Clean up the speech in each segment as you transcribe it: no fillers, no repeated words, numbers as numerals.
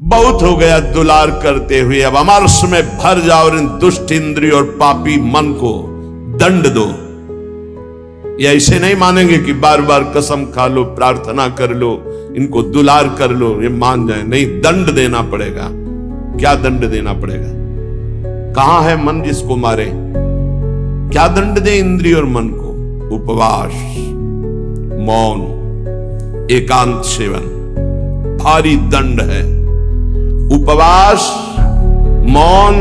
बहुत हो गया दुलार करते हुए, अब अमरस में भर जाओ और इन दुष्ट इंद्रिय और पापी मन को दंड दो। ये ऐसे नहीं मानेंगे कि बार बार कसम खा लो, प्रार्थना कर लो, इनको दुलार कर लो, ये मान जाए। नहीं, दंड देना पड़ेगा। क्या दंड देना पड़ेगा? कहां है मन जिसको मारे? क्या दंड दे इंद्रिय और मन को? उपवास, मौन, एकांत सेवन भारी दंड है। उपवास, मौन,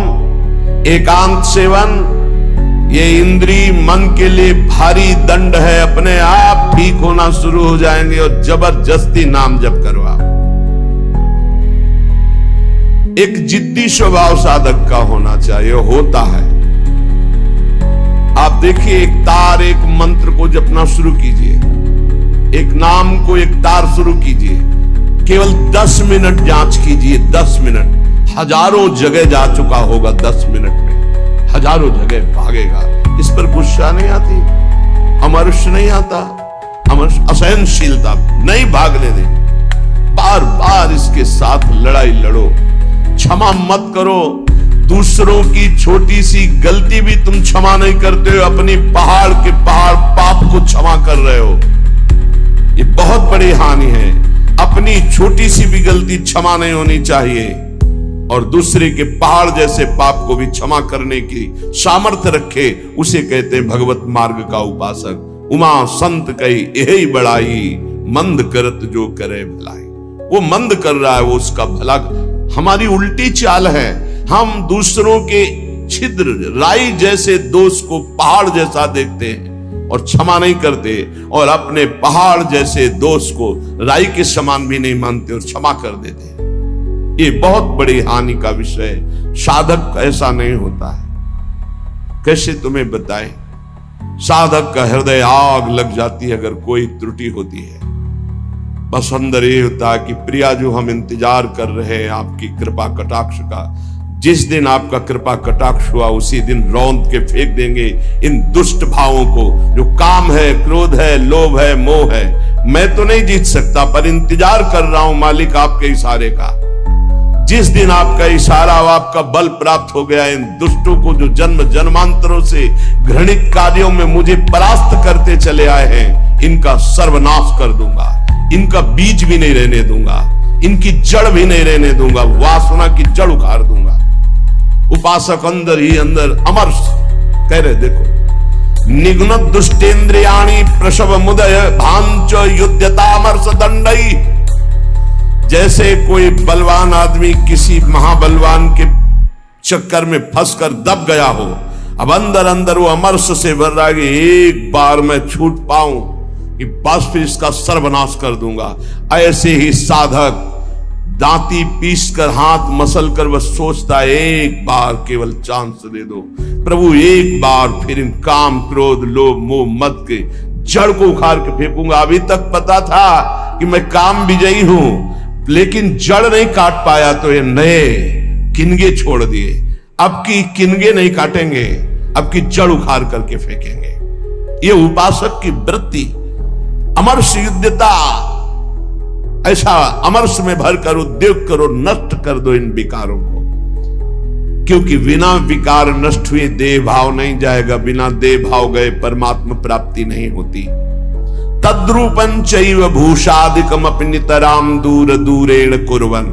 एकांत सेवन ये इंद्रिय मन के लिए भारी दंड है। अपने आप ठीक होना शुरू हो जाएंगे और जबरदस्ती नाम जप करवाओ। एक जिद्दी स्वभाव साधक का होना चाहिए, होता है। आप देखिए, एक तार, एक मंत्र को जपना शुरू कीजिए, एक नाम को एक तार शुरू कीजिए, केवल 10 मिनट जांच कीजिए। 10 मिनट, हजारों जगह जा चुका होगा। 10 मिनट में हजारों जगह भागेगा। इस पर गुस्सा नहीं आती, अमर्ष नहीं आता, अमर्ष असहनशीलता नहीं भागने दे। बार बार इसके साथ लड़ाई लड़ो, क्षमा मत करो। दूसरों की छोटी सी गलती भी तुम क्षमा नहीं करते हो, अपनी पहाड़ के पहाड़ पाप को क्षमा कर रहे हो। ये बहुत बड़ी हानि है। अपनी छोटी सी भी गलती क्षमा नहीं होनी चाहिए, और दूसरे के पहाड़ जैसे पाप को भी क्षमा करने की सामर्थ्य रखे, उसे कहते हैं भगवत मार्ग का उपासक। उमा संत कही यही बड़ाई, मंद करत जो करे भलाई। वो मंद कर रहा है, वो उसका भला। हमारी उल्टी चाल है, हम दूसरों के छिद्र राई जैसे दोष को पहाड़ जैसा देखते हैं और क्षमा नहीं करते, और अपने पहाड़ जैसे दोष को राई के समान भी नहीं मानते और क्षमा कर देते हैं। ये बहुत बड़ी हानि का विषय है। साधक ऐसा नहीं होता है। कैसे तुम्हें बताएं? साधक का हृदय आग लग जाती है अगर कोई त्रुटि होती है। बस अंदर ये होता है कि प्रिया, जो हम इंतजार कर रहे हैं आपकी कृपा कटाक्ष का, जिस दिन आपका कृपा कटाक्ष हुआ उसी दिन रौंद के फेंक देंगे इन दुष्ट भावों को, जो काम है, क्रोध है, लोभ है, मोह है। मैं तो नहीं जीत सकता, पर इंतजार कर रहा हूं मालिक आपके इशारे का। जिस दिन आपका इशारा, आपका बल प्राप्त हो गया, इन दुष्टों को जो जन्म जन्मांतरों से घृणित कार्यों में मुझे परास्त करते चले आए हैं, इनका सर्वनाश कर दूंगा। इनका बीज भी नहीं रहने दूंगा, इनकी जड़ भी नहीं रहने दूंगा, वासना की जड़ उखाड़ दूंगा। उपासक अंदर ही अंदर अमर कह रहे, देखो, निघ्न दुष्टेन्द्रियाणि प्रसव मुदय भांच युद्धतामर्ष दंडई। जैसे कोई बलवान आदमी किसी महाबलवान के चक्कर में फंसकर दब गया हो, अब अंदर अंदर वो अमर्ष से भर रहा है कि एक बार मैं छूट पाऊं कि बस फिर इसका सर्वनाश कर दूंगा। ऐसे ही साधक दांती पीस कर, हाथ मसल कर बस सोचता है, एक बार केवल चांस दे दो प्रभु, एक बार फिर इन काम, क्रोध, लोभ, मोह, मद के जड़ को उखाड़ के फेंकूंगा। अभी तक पता था कि मैं काम विजयी हूं, लेकिन जड़ नहीं काट पाया तो ये नए किनगे छोड़ दिए। अब की किनगे नहीं काटेंगे, अब की जड़ उखाड़ करके फेंकेंगे। ये उपासक की वृत्ति, अमर्ष युद्धता। ऐसा अमर्ष में भरकर उद्योग करो, नष्ट कर दो इन विकारों को, क्योंकि बिना विकार नष्ट हुए देह भाव नहीं जाएगा। बिना देह भाव गए परमात्मा प्राप्ति नहीं होती। तद्रूपं चैव भूषादिकम अपि नितराम दूर दूरेण कुर्वन्।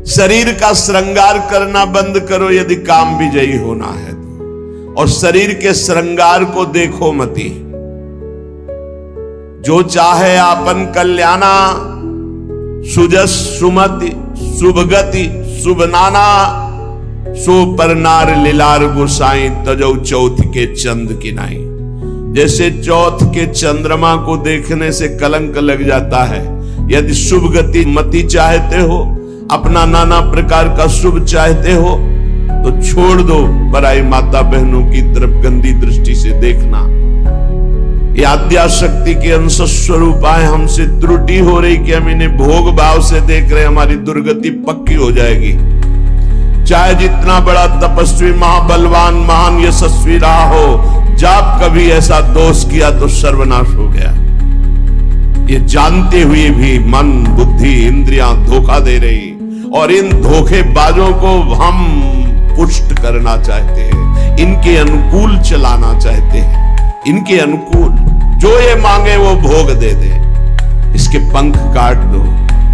शरीर का श्रृंगार करना बंद करो यदि काम विजयी होना है तो, और शरीर के श्रृंगार को देखो मती। जो चाहे आपन कल्याणा, सुजस सुमति शुभगति शुभ नाना, सो पर नार लीलार गोसाई तजौ चौथ के चंद की नाई। जैसे चौथ के चंद्रमा को देखने से कलंक लग जाता है, यदि शुभ गति मति चाहते हो, अपना नाना प्रकार का शुभ चाहते हो, तो छोड़ दो पराई माता बहनों की तरफ गंदी दृष्टि से देखना। ये आद्या शक्ति के अंश स्वरूप आए, हमसे त्रुटि हो रही कि हम इन्हें भोग भाव से देख रहे, हमारी दुर्गति पक्की हो जाएगी। चाहे जितना बड़ा तपस्वी, महाबलवान, महान यशस्वी रहा हो, जब कभी ऐसा दोष किया तो सर्वनाश हो गया। ये जानते हुए भी मन, बुद्धि, इंद्रियां धोखा दे रही, और इन धोखेबाजों को हम पुष्ट करना चाहते हैं, इनके अनुकूल चलाना चाहते हैं, इनके अनुकूल जो ये मांगे वो भोग दे दे। इसके पंख काट दो।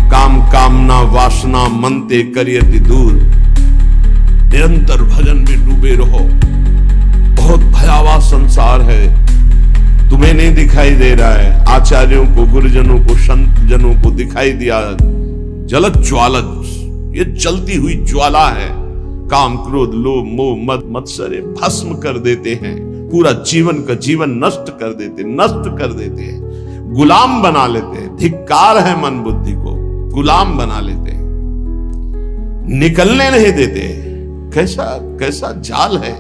काम कामना वासना मनते करियति दूर। निरंतर भजन में डूबे रहो। बहुत भयावह संसार है, तुम्हें नहीं दिखाई दे रहा है, आचार्यों को, गुरुजनों को, संत जनों को दिखाई दिया। जलत ज्वालत, ये जलती हुई ज्वाला है। काम क्रोध लोभ मोह मद मत्सर भस्म कर देते हैं, पूरा जीवन का जीवन नष्ट कर देते हैं, गुलाम बना लेते हैं। धिक्कार है मन बुद्धि को, गुलाम बना लेते हैं, निकलने नहीं देते। कैसा जाल है।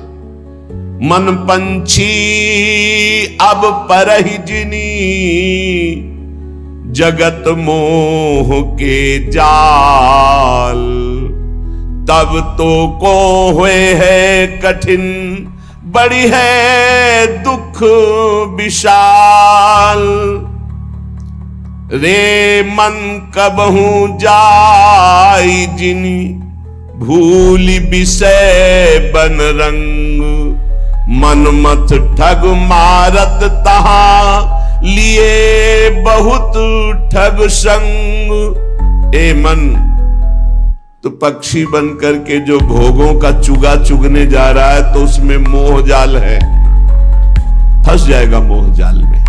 मन पंछी अब परहि जिनी, जगत मोह के जाल। तब तो को हुए है कठिन, बड़ी है दुख विशाल। रे मन कबहू जाई जिनी, भूली विषय बन रंग। मन मत ठग मारत तहा, लिए बहुत ठग संग। ए मन, तो पक्षी बन करके जो भोगों का चुगा चुगने जा रहा है, तो उसमें मोह जाल है, फंस जाएगा मोह जाल में।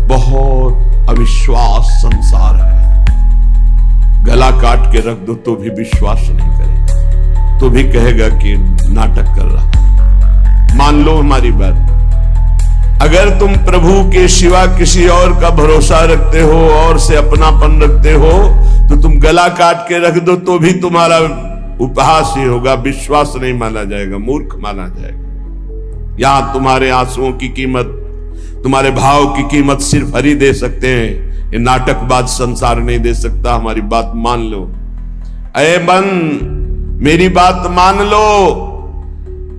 बहुत अविश्वास संसार है। गला काट के रख दो तो भी विश्वास नहीं करेगा, तो भी कहेगा कि नाटक कर रहा। मान लो हमारी बात, अगर तुम प्रभु के सिवा किसी और का भरोसा रखते हो और से अपनापन रखते हो, तो तुम गला काट के रख दो तो भी तुम्हारा उपहास ही होगा, विश्वास नहीं माना जाएगा, मूर्ख माना जाएगा। यहां तुम्हारे आंसुओं की कीमत, तुम्हारे भाव की कीमत सिर्फ हरि दे सकते हैं। ये नाटकबाज संसार नहीं दे सकता। हमारी बात मान लो। अये मन, मेरी बात मान लो,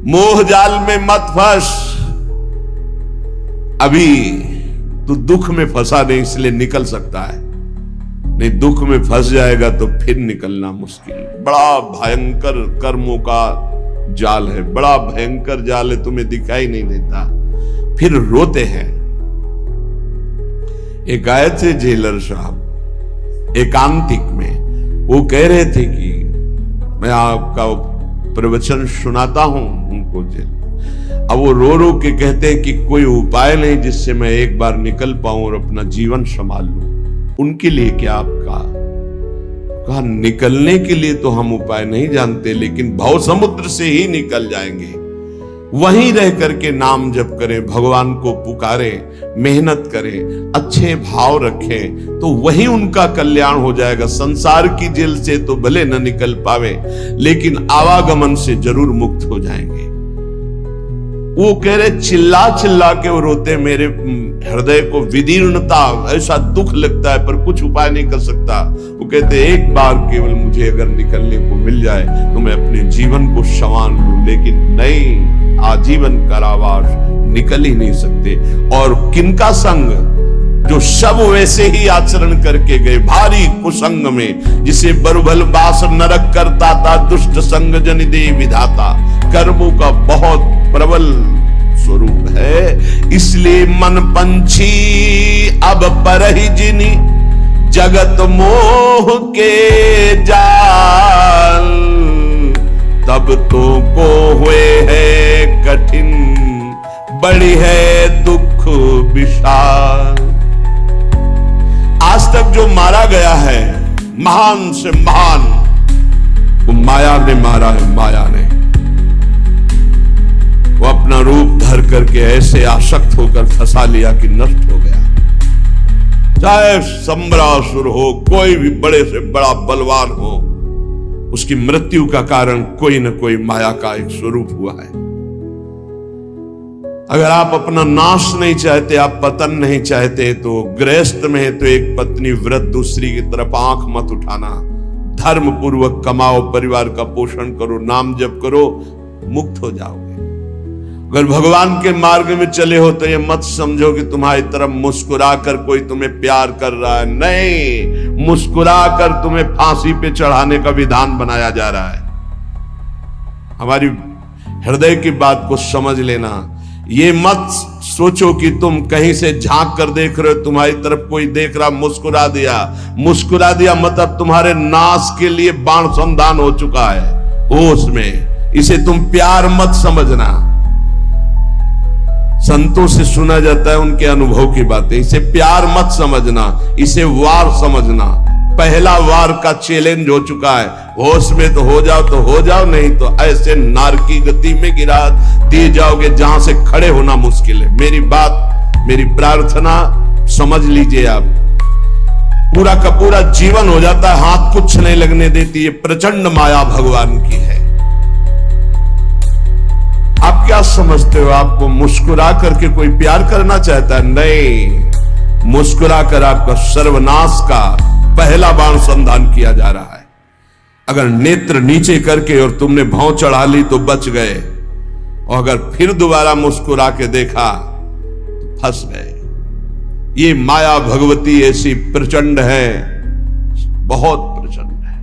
मोह जाल में मत फंस। अभी तू दुख में फंसा नहीं, इसलिए निकल सकता है, नहीं दुख में फंस जाएगा तो फिर निकलना मुश्किल। बड़ा भयंकर कर्मों का जाल है, बड़ा भयंकर जाल है, तुम्हें दिखाई नहीं देता, फिर रोते हैं। एक आए थे जेलर साहब एकांतिक में, वो कह रहे थे कि मैं आपका प्रवचन सुनाता हूं उनको जेल। अब वो रो रो के कहते हैं कि कोई उपाय नहीं जिससे मैं एक बार निकल पाऊं और अपना जीवन संभाल लूं। उनके लिए क्या आपका कहा, निकलने के लिए तो हम उपाय नहीं जानते, लेकिन भव समुद्र से ही निकल जाएंगे। वहीं रह करके नाम जप करें, भगवान को पुकारें, मेहनत करें, अच्छे भाव रखें, तो वहीं उनका कल्याण हो जाएगा। संसार की जेल से तो भले न निकल पावे, लेकिन आवागमन से जरूर मुक्त हो जाएंगे। वो कह रहे, चिल्ला चिल्ला के वो रोते, मेरे हृदय को विदीर्णता, ऐसा दुख लगता है, पर कुछ उपाय नहीं कर सकता। वो कहते, एक बार केवल मुझे अगर निकलने को मिल जाए तो मैं अपने जीवन को संवार लूं, लेकिन नहीं, आजीवन कारावास, निकल ही नहीं सकते। और किनका संग, जो सब वैसे ही आचरण करके गए, भारी कुसंग में, जिसे बरुभल बास नरक करता था, दुष्ट संग जन दे विधाता। कर्मों का बहुत प्रबल स्वरूप है। इसलिए मन पंछी अब परहि जिनी, जगत मोह के जाल। तब तो को हुए है कठिन, बड़ी है दुख विशाल। आज तक जो मारा गया है, महान से महान, वो माया ने मारा है। माया ने वो अपना रूप धर करके ऐसे आसक्त होकर फंसा लिया कि नष्ट हो गया। चाहे सम्रासुर हो, कोई भी बड़े से बड़ा बलवान हो, उसकी मृत्यु का कारण कोई न कोई माया का एक स्वरूप हुआ है। अगर आप अपना नाश नहीं चाहते, आप पतन नहीं चाहते, तो गृहस्थ में है तो एक पत्नी व्रत, दूसरी की तरफ आंख मत उठाना। धर्म पूर्वक कमाओ, परिवार का पोषण करो, नाम जप करो, मुक्त हो जाओगे। अगर भगवान के मार्ग में चले हो तो ये मत समझो कि तुम्हारी तरफ मुस्कुरा कर कोई तुम्हें प्यार कर रहा है। नहीं, मुस्कुरा कर तुम्हें फांसी पे चढ़ाने का विधान बनाया जा रहा है। हमारी हृदय की बात को समझ लेना। ये मत सोचो कि तुम कहीं से झांक कर देख रहे हो, तुम्हारी तरफ कोई देख रहा, मुस्कुरा दिया मतलब तुम्हारे नाश के लिए बाण संधान हो चुका है होश में। इसे तुम प्यार मत समझना। संतों से सुना जाता है उनके अनुभव की बातें। इसे प्यार मत समझना, इसे वार समझना। पहला वार का चैलेंज हो चुका है। होश में तो हो जाओ, नहीं तो ऐसे नार की गति में गिरा दिए जाओगे जहां से खड़े होना मुश्किल है। मेरी बात, मेरी प्रार्थना समझ लीजिए आप। पूरा का पूरा जीवन हो जाता है, हाथ कुछ नहीं लगने देती। ये प्रचंड माया भगवान की है। आप क्या समझते हो आपको मुस्कुरा करके कोई प्यार करना चाहता है? नहीं, मुस्कुरा कर आपका सर्वनाश का पहला बाण संधान किया जा रहा है। अगर नेत्र नीचे करके और तुमने भौं चढ़ा ली तो बच गए, और अगर फिर दोबारा मुस्कुरा के देखा तो फंस गए। ये माया भगवती ऐसी प्रचंड है, बहुत प्रचंड है।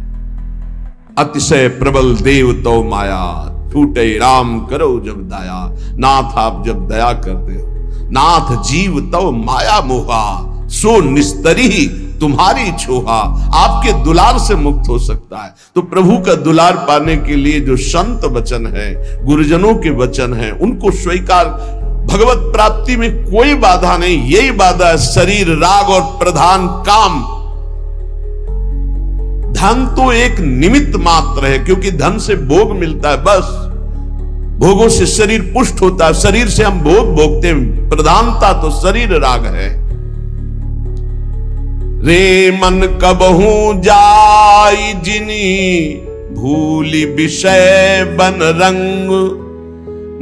अतिशय प्रबल देव तो माया, छूटे राम करो जब दया। नाथ आप जब दया करते हो, नाथ जीव तो माया मोहा, सो निस्तरी तुम्हारी छोहा। आपके दुलार से मुक्त हो सकता है। तो प्रभु का दुलार पाने के लिए जो संत वचन है, गुरुजनों के वचन है, उनको स्वीकार। भगवत प्राप्ति में कोई बाधा नहीं, यही बाधा है शरीर, राग और प्रधान काम। धन तो एक निमित्त मात्र है, क्योंकि धन से भोग मिलता है, बस भोगों से शरीर पुष्ट होता है, शरीर से हम भोग भोगते हैं। प्रधानता तो शरीर राग है। रे मन कबहू जाई जिनी, भूली विषय बन रंग।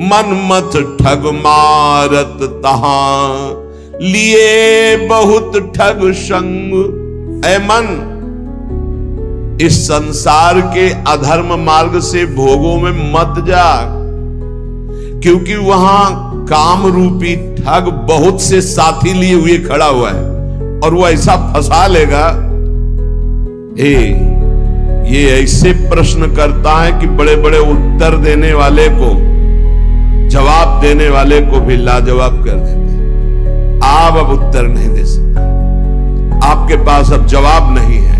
मन मत ठग मारत तहां, लिए बहुत ठग संग। ऐ मन, इस संसार के अधर्म मार्ग से भोगों में मत जा, क्योंकि वहां काम रूपी ठग बहुत से साथी लिए हुए खड़ा हुआ है, और वो ऐसा फंसा लेगा। ये ऐसे प्रश्न करता है कि बड़े बड़े उत्तर देने वाले को, जवाब देने वाले को भी लाजवाब कर देते। आप अब उत्तर नहीं दे सकते, आपके पास अब जवाब नहीं है।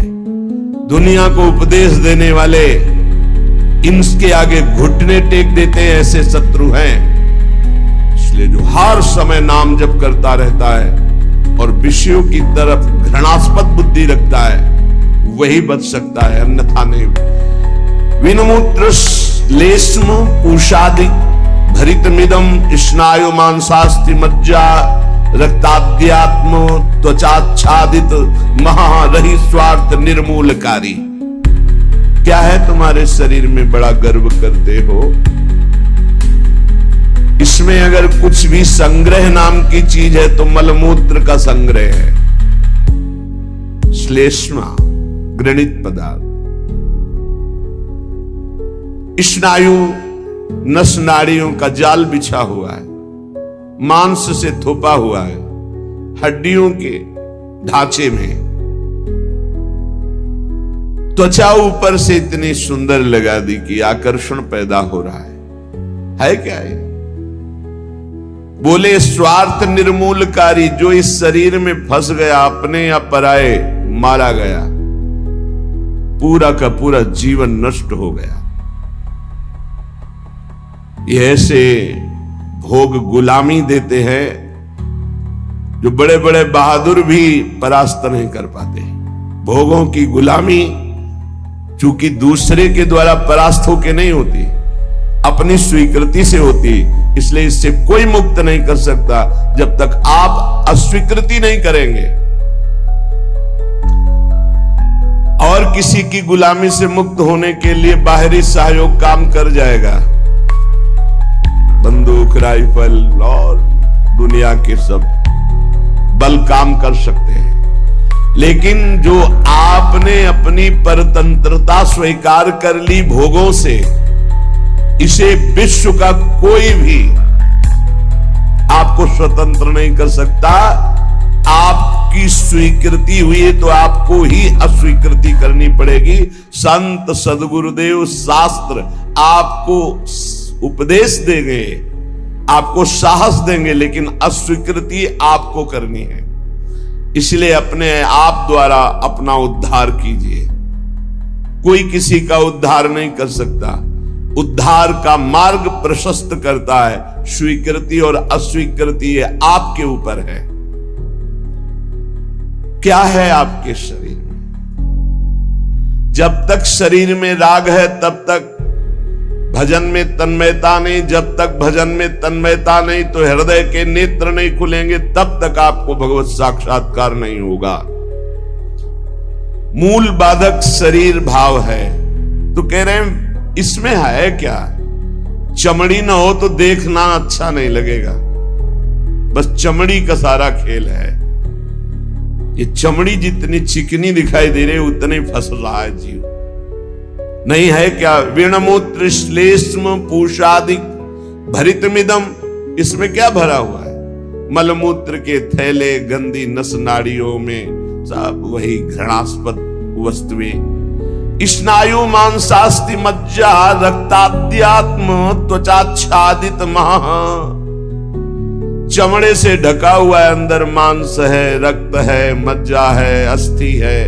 दुनिया को उपदेश देने वाले इनके आगे घुटने टेक देते हैं, ऐसे शत्रु हैं। इसलिए जो हर समय नाम जप करता रहता है और विषयों की तरफ घृणास्पद बुद्धि रखता है, वही बच सकता है, अन्यथा नहीं। विनमूत्र लेस्म उषादि भरितमिदम स्नायु मांसास्ति मज्जा, रक्ताद्यात्म त्वचाच्छादित महारहि स्वार्थ निर्मूलकारी। क्या है तुम्हारे शरीर में बड़ा गर्व करते हो? इसमें अगर कुछ भी संग्रह नाम की चीज है तो मलमूत्र का संग्रह है। श्लेष्मा घृणित पदार्थ। स्नायु नस नाड़ियों का जाल बिछा हुआ है, मांस से थोपा हुआ है, हड्डियों के ढांचे में। त्वचा ऊपर से इतनी सुंदर लगा दी कि आकर्षण पैदा हो रहा है क्या है? बोले स्वार्थ निर्मूलकारी। जो इस शरीर में फंस गया, अपने या पराए मारा गया, पूरा का पूरा जीवन नष्ट हो गया। ये ऐसे भोग गुलामी देते हैं जो बड़े बड़े बहादुर भी परास्त नहीं कर पाते। भोगों की गुलामी चूंकि दूसरे के द्वारा परास्त होके नहीं होती, अपनी स्वीकृति से होती, इसलिए इससे कोई मुक्त नहीं कर सकता जब तक आप अस्वीकृति नहीं करेंगे। और किसी की गुलामी से मुक्त होने के लिए बाहरी सहयोग काम कर जाएगा। बंदूक, राइफल और दुनिया के सब बल काम कर सकते हैं, लेकिन जो आपने अपनी परतंत्रता स्वीकार कर ली भोगों से, इसे विश्व का कोई भी आपको स्वतंत्र नहीं कर सकता। आपकी स्वीकृति हुई है तो आपको ही अस्वीकृति करनी पड़ेगी। संत सद्गुरुदेव शास्त्र आपको उपदेश देंगे, आपको साहस देंगे, लेकिन अस्वीकृति आपको करनी है। इसलिए अपने आप द्वारा अपना उद्धार कीजिए। कोई किसी का उद्धार नहीं कर सकता। उद्धार का मार्ग प्रशस्त करता है स्वीकृति और अस्वीकृति, ये आपके ऊपर है। क्या है आपके शरीर में? जब तक शरीर में राग है तब तक भजन में तन्मयता नहीं। जब तक भजन में तन्मयता नहीं तो हृदय के नेत्र नहीं खुलेंगे, तब तक आपको भगवत साक्षात्कार नहीं होगा। मूल बाधक शरीर भाव है। तो कह रहे हैं इसमें है क्या? चमड़ी ना हो तो देखना अच्छा नहीं लगेगा, बस चमड़ी का सारा खेल है। ये चमड़ी जितनी चिकनी दिखाई दे रही उतने फंस रहा है जीव। नहीं है क्या? वीणमूत्र श्लेष्म पूषादिक भरितमिदम, इसमें क्या भरा हुआ है? मलमूत्र के थैले, गंदी नस नाड़ियों में सब वही घृणास्पद वस्तुएं। स्नायु मांसास्ति मज्जा रक्ताद्यात्म त्वचाच्छादित महा, चमड़े से ढका हुआ है, अंदर मांस है, रक्त है, मज्जा है, अस्थि है।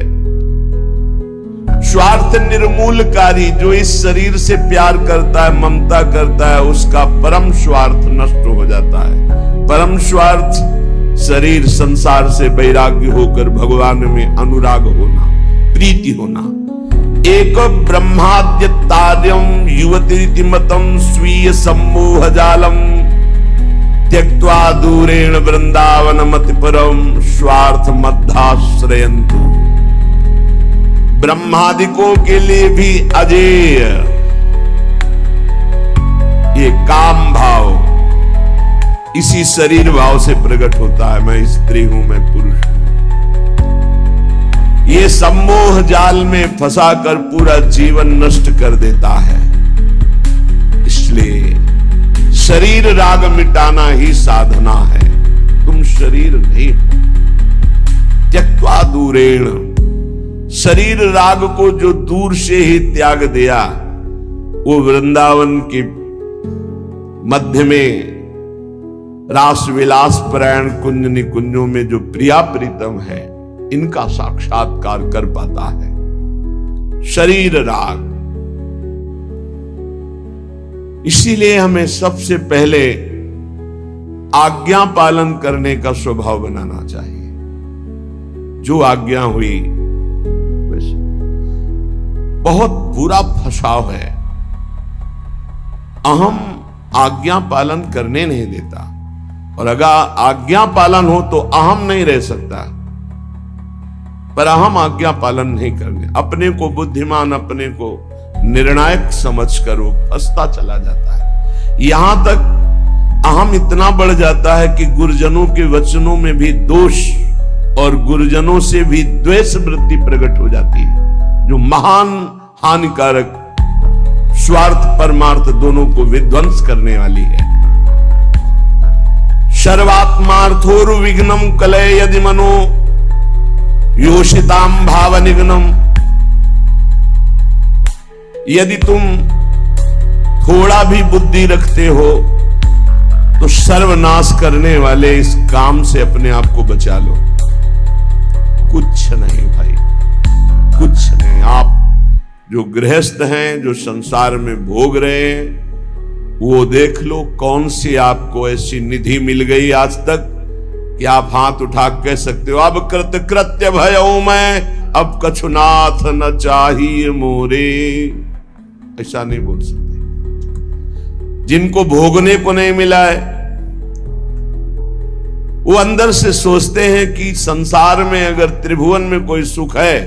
स्वार्थ निर्मूलकारी, जो इस शरीर से प्यार करता है, ममता करता है, उसका परम स्वार्थ नष्ट हो जाता है। परम स्वार्थ शरीर संसार से वैराग्य होकर भगवान में अनुराग होना, प्रीति होना। एक ब्रह्माद्य तार्यम युवती मतम स्वीय सम्मोह जालम त्यक्त्वा दूरेण वृंदावन मति परम स्वार्थ मध्याश्रयन्तु। ब्रह्मादिकों के लिए भी अजेय ये काम भाव इसी शरीर भाव से प्रकट होता है। मैं स्त्री हूं, मैं पुरुष हूं। ये सम्मोह जाल में फंसाकर पूरा जीवन नष्ट कर देता है। इसलिए शरीर राग मिटाना ही साधना है। तुम शरीर नहीं हो। त्यक्त्वा दूरेण, शरीर राग को जो दूर से ही त्याग दिया, वो वृंदावन के मध्य में रास विलास परायण कुंज निकुंजों में जो प्रिया प्रीतम है, इनका साक्षात्कार कर पाता है। शरीर राग। इसीलिए हमें सबसे पहले आज्ञा पालन करने का स्वभाव बनाना चाहिए। जो आज्ञा हुई वैसे। बहुत बुरा फंसाव है, अहम आज्ञा पालन करने नहीं देता, और अगर आज्ञा पालन हो तो अहम नहीं रह सकता। पर अहम आज्ञा पालन नहीं करने, अपने को बुद्धिमान, अपने को निर्णायक समझकर वो फंसता चला जाता है। यहां तक अहम इतना बढ़ जाता है कि गुरुजनों के वचनों में भी दोष और गुरुजनों से भी द्वेष वृत्ति प्रकट हो जाती है, जो महान हानिकारक, स्वार्थ परमार्थ दोनों को विध्वंस करने वाली है। सर्वात्मार्थोरु विघ्नम कलय यदि मनो योषिताम भाव निघ्नम। यदि तुम थोड़ा भी बुद्धि रखते हो तो सर्वनाश करने वाले इस काम से अपने आप को बचा लो। कुछ नहीं भाई, कुछ नहीं। आप जो गृहस्थ हैं, जो संसार में भोग रहे हैं, वो देख लो कौन सी आपको ऐसी निधि मिल गई आज तक कि आप हाथ उठा कह सकते हो अब कृतकृत्य भयऊ मैं, अब कछुनाथ न चाहिए मोरे। ऐसा नहीं बोल सकते। जिनको भोगने को नहीं मिला है, वो अंदर से सोचते हैं कि संसार में अगर त्रिभुवन में कोई सुख है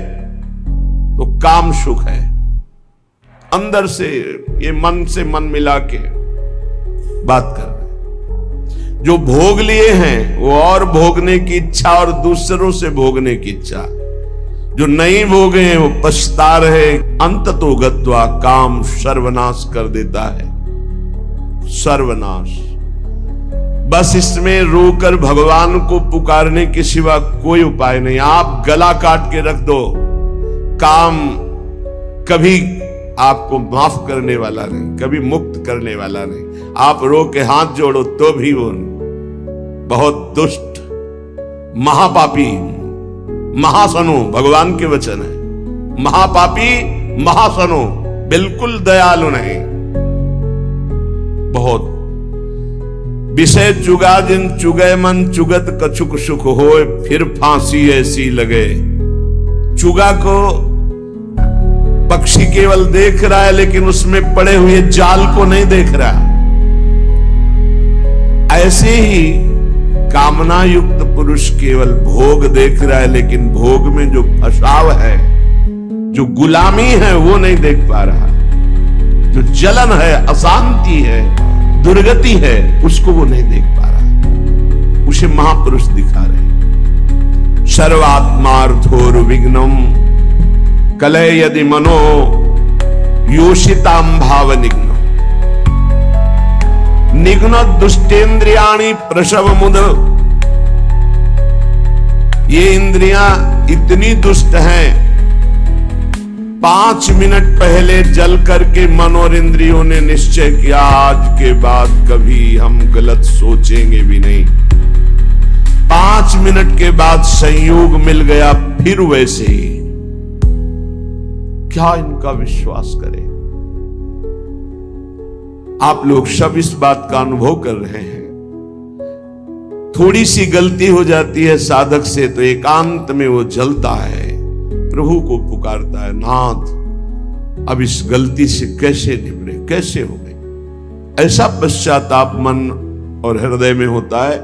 तो काम सुख है। अंदर से ये मन से मन मिला के बात कर रहे हैं। जो भोग लिए हैं वो और भोगने की इच्छा और दूसरों से भोगने की इच्छा। जो नहीं भोगे हैं वो पछता रहे। अंत तो गत्वा काम सर्वनाश कर देता है। सर्वनाश। बस इसमें रोकर भगवान को पुकारने के सिवा कोई उपाय नहीं। आप गला काट के रख दो, काम कभी आपको माफ करने वाला नहीं, कभी मुक्त करने वाला नहीं। आप रो के हाथ जोड़ो तो भी वो बहुत दुष्ट, महापापी, महासनो, भगवान के वचन है, महापापी महासनो, बिल्कुल दयालु नहीं। बहुत विषय चुगा जिन चुगय मन, चुगत कछुक सुख होए, फिर फांसी ऐसी लगे। चुगा को पक्षी केवल देख रहा है, लेकिन उसमें पड़े हुए जाल को नहीं देख रहा। ऐसे ही कामना युक्त पुरुष केवल भोग देख रहा है, लेकिन भोग में जो फसाव है, जो गुलामी है, वो नहीं देख पा रहा। जो जलन है, अशांति है, दुर्गति है, उसको वो नहीं देख पा रहा। उसे महापुरुष दिखा रहे। सर्वात्मार्थोर विघ्नम कलय यदि मनो योषिताम भाव निघ्न। निघ्न दुष्टेन्द्रियाणि प्रसव मुद। ये इंद्रियां इतनी दुष्ट हैं, 5 मिनट पहले जल करके मन और इंद्रियों ने निश्चय किया आज के बाद कभी हम गलत सोचेंगे भी नहीं। 5 मिनट के बाद संयोग मिल गया, फिर वैसे ही। क्या इनका विश्वास करें? आप लोग सब इस बात का अनुभव कर रहे हैं। थोड़ी सी गलती हो जाती है साधक से तो एकांत में वो जलता है, प्रभु को पुकारता है, नाथ अब इस गलती से कैसे निपटे, कैसे हो गई। ऐसा पश्चाताप मन और हृदय में होता है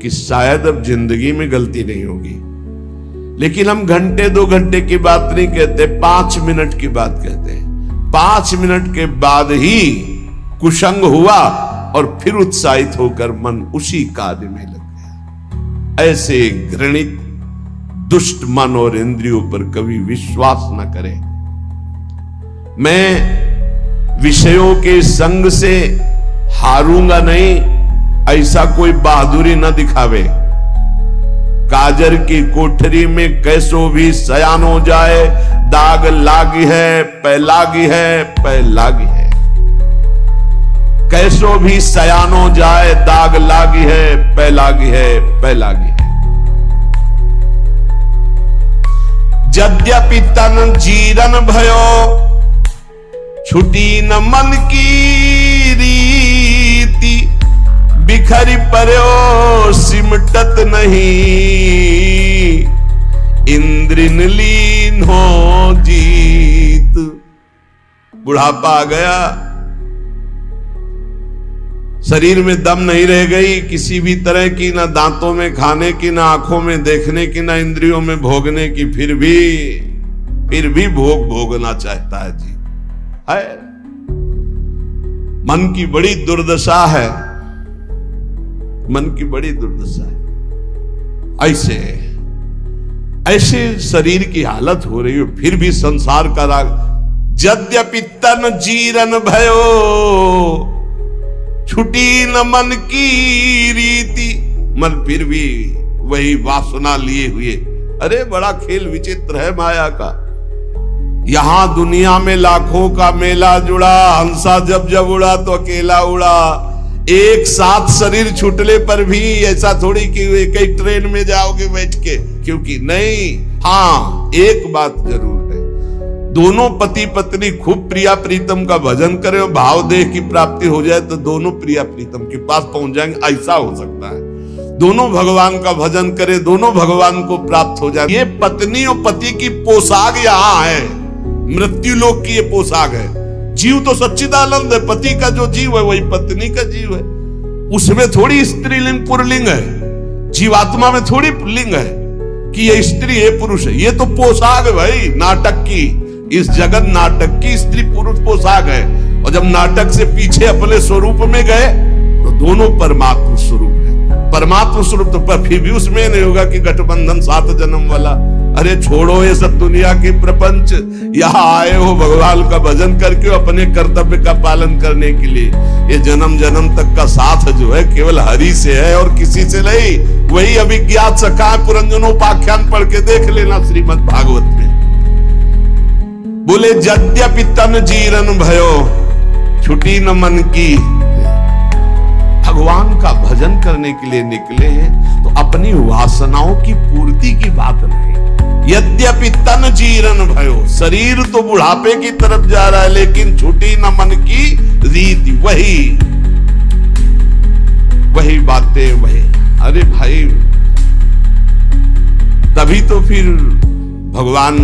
कि शायद अब जिंदगी में गलती नहीं होगी। लेकिन हम घंटे 2 घंटे की बात नहीं कहते, 5 मिनट की बात कहते हैं। 5 मिनट के बाद ही कुसंग हुआ और फिर उत्साहित होकर मन उसी कार्य में लग गया। ऐसे घृणित दुष्ट मन और इंद्रियों पर कभी विश्वास न करें। मैं विषयों के संग से हारूंगा नहीं, ऐसा कोई बहादुरी न दिखावे। काजर की कोठरी में कैसो भी सयान हो जाए, दाग लागी है, पै लागी है, पै लागी है। कैसो भी सयान हो जाए, दाग लागी है, पै लागी है, पै लागी है। यद्यपि तन जीरन भयो, छुटी न मन की रीति। बिखरी पर्यो सिमटत नहीं, इंद्रिन लीन हो जीत। बुढ़ापा आ गया, शरीर में दम नहीं रह गई किसी भी तरह की, ना दांतों में खाने की, ना आंखों में देखने की, ना इंद्रियों में भोगने की। फिर भी भोग भोगना चाहता है जी। है मन की बड़ी दुर्दशा है, मन की बड़ी दुर्दशा है। ऐसे शरीर की हालत हो रही है, फिर भी संसार का राग। यद्यपि तन जीरन भयो, छुटी न मन की रीति। मन फिर भी वही वासना लिए हुए। अरे बड़ा खेल विचित्र है माया का। यहां दुनिया में लाखों का मेला जुड़ा, हंसा जब जब उड़ा तो अकेला उड़ा। एक साथ शरीर छूटने पर भी ऐसा थोड़ी कि एक ही ट्रेन में जाओगे बैठ के, क्योंकि नहीं। हाँ, एक बात जरूर है, दोनों पति पत्नी खूब प्रिया प्रीतम का भजन करें और भाव देह की प्राप्ति हो जाए तो दोनों प्रिया प्रीतम के पास पहुंच जाएंगे, ऐसा हो सकता है। दोनों भगवान का भजन करें, दोनों भगवान को प्राप्त हो जाए। ये पत्नी और पति की पोशाक यहाँ है, मृत्यु लोक की ये पोशाक है। जीव तो सच्चिदानंद है, पति का जो जीव है वही पत्नी का जीव है। उसमें थोड़ी स्त्रीलिंग पुरलिंग है, जीवात्मा में थोड़ी लिंग है कि ये स्त्री है पुरुष है। ये तो पोशाक है भाई, नाटक की। इस जगत नाटक की स्त्री पुरुष पोशाक है। और जब नाटक से पीछे अपने स्वरूप में गए तो दोनों परमात्मा स्वरूप है। परमात्मा स्वरूप तो पर फिर भी उसमें नहीं होगा कि गठबंधन 7 जन्म वाला। अरे छोड़ो ये सब दुनिया की प्रपंच, यहाँ आए हो भगवान का भजन करके अपने कर्तव्य का पालन करने के लिए। ये जन्म जन्म तक का साथ जो है केवल हरि से है और किसी से नहीं। वही अभिज्ञात सखा पुरंजनोपाख्यान पढ़ के देख लेना श्रीमद् भागवत में। बोले यद्यपि तन जीरन भयो छुटी न मन की। भगवान का भजन करने के लिए निकले हैं तो अपनी वासनाओं की पूर्ति की बात नहीं। यद्यपि तन जीरन भयो, शरीर तो बुढ़ापे की तरफ जा रहा है लेकिन छुटी न मन की रीति। वही बातें वही। अरे भाई तभी तो फिर भगवान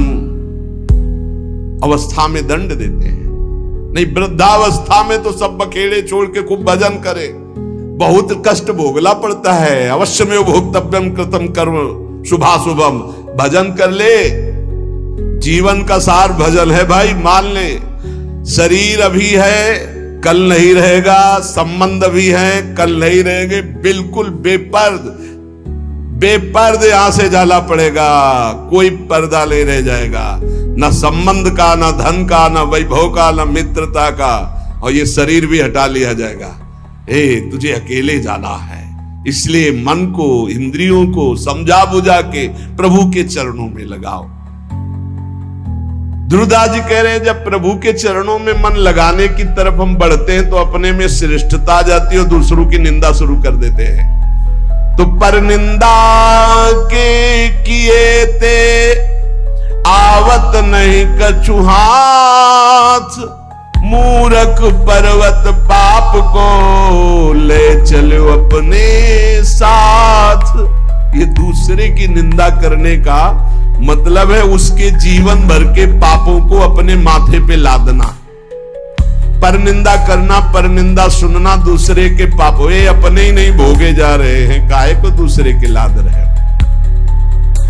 अवस्था में दंड देते हैं। नहीं, वृद्धावस्था में तो सब बखेड़े छोड़ के खूब भजन करे। बहुत कष्ट भोगना पड़ता है। अवश्य में भोक्तव्यम कृतम कर्म शुभाशुभम। भजन कर ले, जीवन का सार भजन है भाई। मान ले शरीर अभी है कल नहीं रहेगा, संबंध भी है कल नहीं रहेंगे। बिल्कुल बेपर्द यहां से जाना पड़ेगा। कोई पर्दा नहीं रह जाएगा, न संबंध का, न धन का, न वैभव का, न मित्रता का। और ये शरीर भी हटा लिया जाएगा। तुझे अकेले जाना है। इसलिए मन को, इंद्रियों को समझा बुझा के प्रभु के चरणों में लगाओ। ध्रुवदास जी कह रहे हैं जब प्रभु के चरणों में मन लगाने की तरफ हम बढ़ते हैं तो अपने में श्रेष्ठता आ जाती है और दूसरों की निंदा शुरू कर देते हैं। तो पर निंदा के किए ते आवत नहीं कछु हाथ, मूरख पर्वत पाप को ले चलो अपने साथ। ये दूसरे की निंदा करने का मतलब है उसके जीवन भर के पापों को अपने माथे पे लादना। पर निंदा करना, पर निंदा सुनना दूसरे के पापों, ये अपने ही नहीं भोगे जा रहे हैं, काहे को दूसरे के लाद रहे।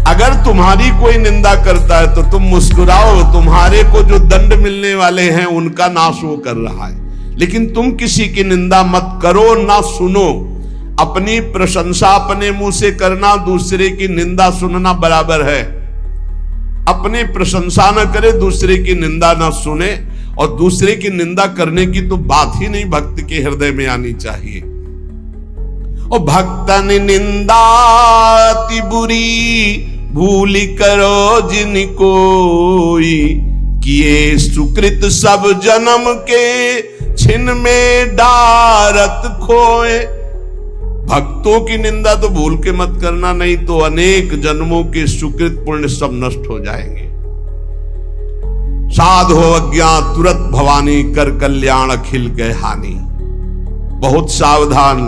अगर तुम्हारी कोई निंदा करता है तो तुम मुस्कुराओ, तुम्हारे को जो दंड मिलने वाले हैं उनका नाश वो कर रहा है। लेकिन तुम किसी की निंदा मत करो, ना सुनो। अपनी प्रशंसा अपने मुंह से करना, दूसरे की निंदा सुनना बराबर है। अपने प्रशंसा न करे, दूसरे की निंदा न सुने। और दूसरे की निंदा करने की तो बात ही नहीं भक्त के हृदय में आनी चाहिए। और भक्तन निंदा ति बुरी भूली करो जिन कोई, किए सुकृत सब जन्म के छिन में डारत खोए। भक्तों की निंदा तो भूल के मत करना, नहीं तो अनेक जन्मों के सुकृत पुण्य सब नष्ट हो जाएंगे। साध हो अज्ञात तुरत भवानी, कर कल्याण अखिल के हानि। बहुत सावधान।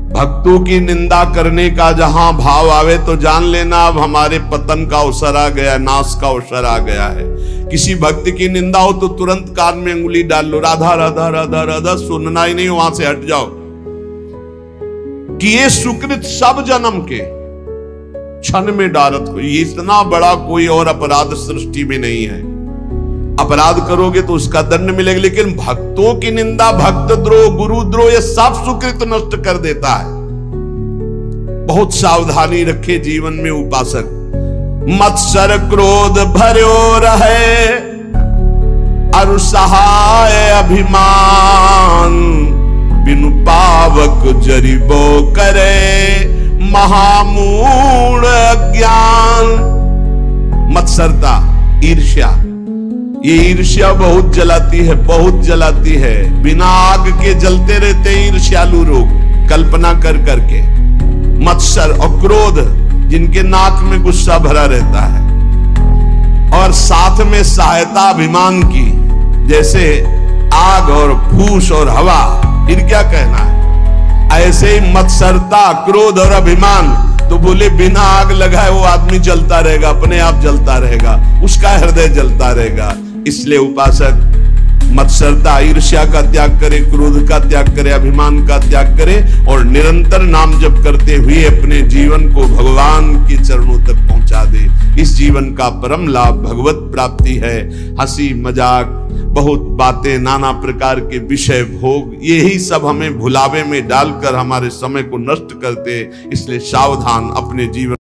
भक्तों की निंदा करने का जहां भाव आवे तो जान लेना अब हमारे पतन का अवसर आ गया, नाश का अवसर आ गया है। किसी भक्त की निंदा हो तो तुरंत कान में उंगली डाल लो, राधा राधा राधा राधा, सुनना ही नहीं, वहां से हट जाओ। कि ये सुकृत सब जन्म के क्षण में डारत को, ये इतना बड़ा कोई और अपराध सृष्टि में नहीं है। अपराध करोगे तो उसका दंड मिलेगा, लेकिन भक्तों की निंदा, भक्त द्रोह, गुरु द्रोह, ये सब सुकृत नष्ट कर देता है। बहुत सावधानी रखे जीवन में उपासक। मत्सर क्रोध भर्यो रहे, अरु सहाय अभिमान, बिनु पावक जरिबो करे, महामूढ़ अज्ञान। मत्सरता, ईर्ष्या, ये ईर्ष्या बहुत जलाती है, बहुत जलाती है। बिना आग के जलते रहते ईर्ष्यालु लोग, कल्पना कर करके। मत्सर और क्रोध, जिनके नाक में गुस्सा भरा रहता है। और साथ में सहायता अभिमान की, जैसे आग और फूस और हवा, फिर क्या कहना है। ऐसे ही मत्सरता, क्रोध और अभिमान, तो बोले बिना आग लगाए वो आदमी जलता रहेगा, अपने आप जलता रहेगा, उसका हृदय जलता रहेगा। इसलिए उपासक मत्सरता, ईर्ष्या का त्याग करे, क्रोध का त्याग करे, अभिमान का त्याग करे और निरंतर नाम जप करते हुए अपने जीवन को भगवान के चरणों तक पहुंचा दे। इस जीवन का परम लाभ भगवत प्राप्ति है। हंसी मजाक, बहुत बातें, नाना प्रकार के विषय भोग, यही सब हमें भुलावे में डालकर हमारे समय को नष्ट करते। इसलिए सावधान, अपने जीवन